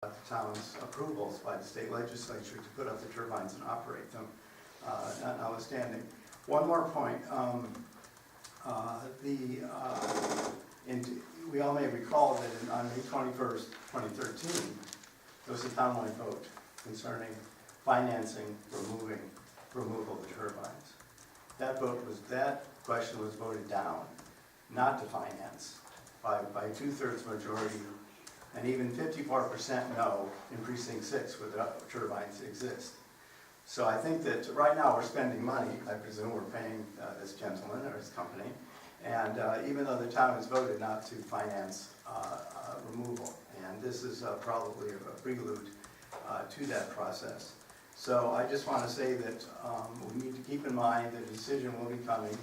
the town's approvals by the state legislature to put up the turbines and operate them, notwithstanding. One more point. We all may recall that on May 21st, 2013, there was a townwide vote concerning financing removal of the turbines. That question was voted down, not to finance, by a 2/3 majority, and even 54% no in precinct 6 where the turbines exist. So I think that right now we're spending money. I presume we're paying this gentleman or his company, and even though the town has voted not to finance removal, and this is probably a prelude to that process. So I just want to say that we need to keep in mind that a decision will be coming.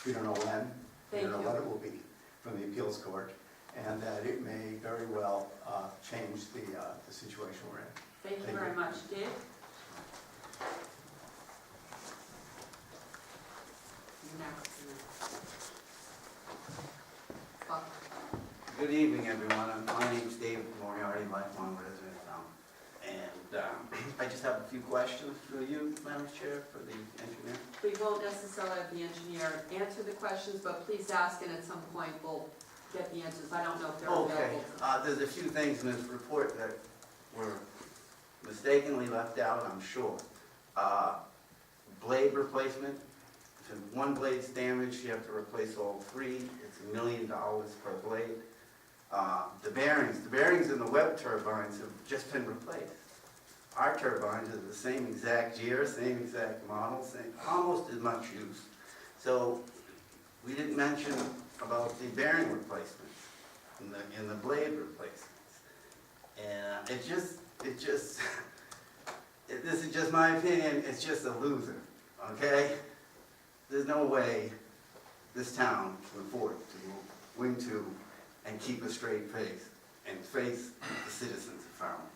We don't know when, we don't know what it will be from the appeals court, and that it may very well change the situation we're in. Thank you very much. Dave? Good evening, everyone. My name is David Moriarty, lifelong resident of Falmouth. And I just have a few questions for you, Madam Chair, for the engineer. We won't necessarily have the engineer answer the questions, but please ask, and at some point we'll get the answers. I don't know if they're available. There's a few things in this report that were mistakenly left out, I'm sure. Blade replacement. If one blade's damaged, you have to replace all three. It's $1 million per blade. The bearings in the Webb turbines have just been replaced. Our turbines are the same exact year, same exact model, almost as much use. So we didn't mention about the bearing replacements and the blade replacements. And this is just my opinion, it's just a loser, okay? There's no way this town can afford to wing to and keep a straight face and face the citizens of Falmouth.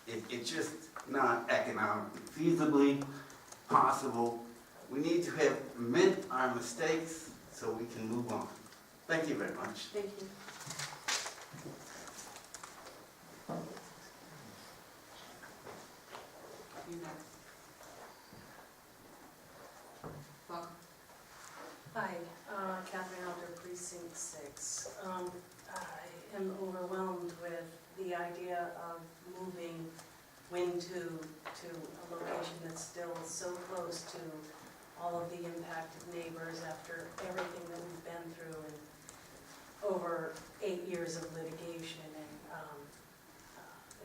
It's just not economically feasibly possible. We need to admit our mistakes so we can move on. Thank you very much. Thank you. You next. Welcome. Hi, Catherine Elder, Precinct 6. I am overwhelmed with the idea of moving Wing 2 to a location that's still so close to all of the impacted neighbors after everything that we've been through and over 8 years of litigation, and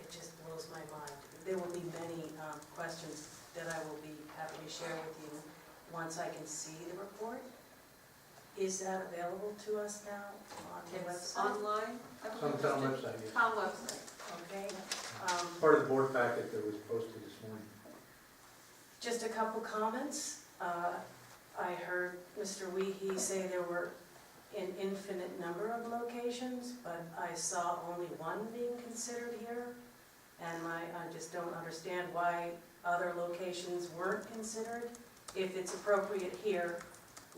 it just blows my mind. There will be many questions that I will be happy to share with you once I can see the report. Is that available to us now on the It's website? online? It's on the town website, yes. Town website. Okay. Part of the board packet that was posted this morning. Just a couple comments. I heard Mr. Weehee say there were an infinite number of locations, but I saw only one being considered here. And I just don't understand why other locations weren't considered. If it's appropriate here,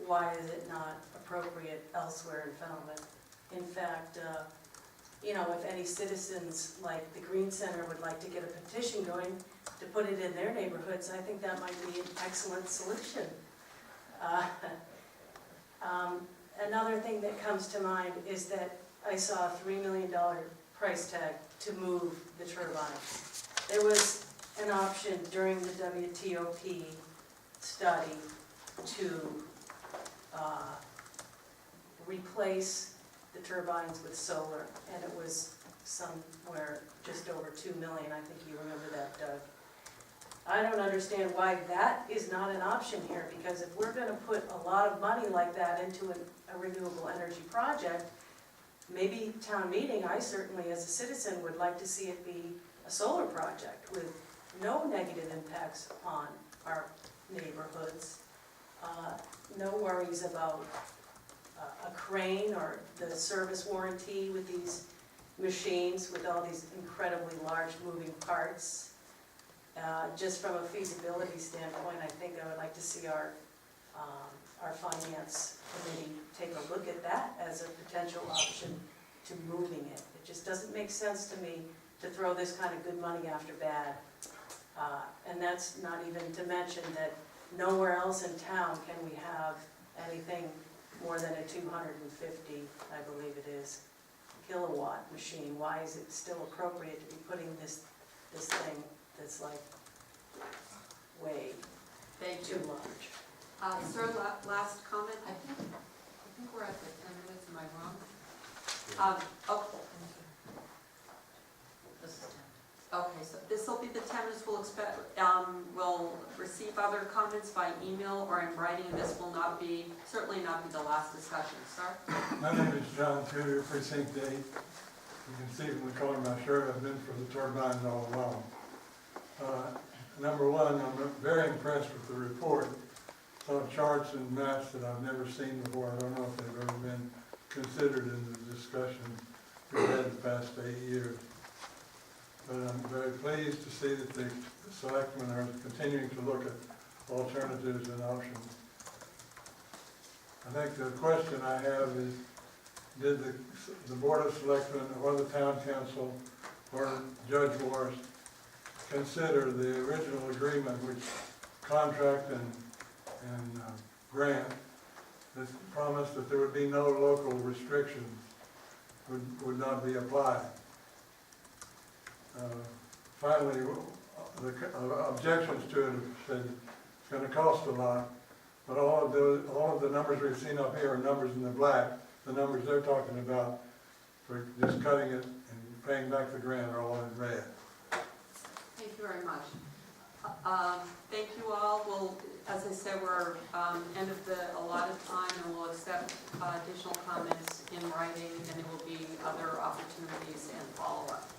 why is it not appropriate elsewhere in Falmouth? In fact, if any citizens like the Green Center would like to get a petition going to put it in their neighborhoods, I think that might be an excellent solution. Another thing that comes to mind is that I saw a $3 million price tag to move the turbines. There was an option during the WTOP study to replace the turbines with solar, and it was somewhere just over $2 million. I think you remember that, Doug. I don't understand why that is not an option here, because if we're going to put a lot of money like that into a renewable energy project, maybe town meeting, I certainly as a citizen would like to see it be a solar project with no negative impacts on our neighborhoods. No worries about a crane or the service warranty with these machines with all these incredibly large moving parts. Just from a feasibility standpoint, I think I would like to see our finance committee take a look at that as a potential option to moving it. It just doesn't make sense to me to throw this kind of good money after bad. And that's not even to mention that nowhere else in town can we have anything more than a 250, I believe it is, kilowatt machine. Why is it still appropriate to be putting this thing that's like way Thank too you. large? Sir, last comment? I think we're at the 10 minutes, am I wrong? Oh, okay, so this will be the 10 minutes. We'll receive other comments by email or in writing, and this will certainly not be the last discussion. Sir? My name is John Tudor, Precinct 8. You can see from the color of my shirt, I've been for the turbines all along. Number one, I'm very impressed with the report. Saw charts and maps that I've never seen before. I don't know if they've ever been considered in the discussion we've had the past 8 years. But I'm very pleased to see that the selectmen are continuing to look at alternatives and options. I think the question I have is, did the Board of Selectmen or the Town Council or Judge Morris consider the original agreement, which contract and grant, that promised that there would be no local restrictions, would not be applied? Finally, the objections to it said it's going to cost a lot, but all of the numbers we've seen up here are numbers in the black. The numbers they're talking about for just cutting it and paying back the grant are all in red. Thank you very much. Thank you all. We'll, as I said, we're end of the allotted time, and we'll accept additional comments in writing, and there will be other opportunities and follow-up.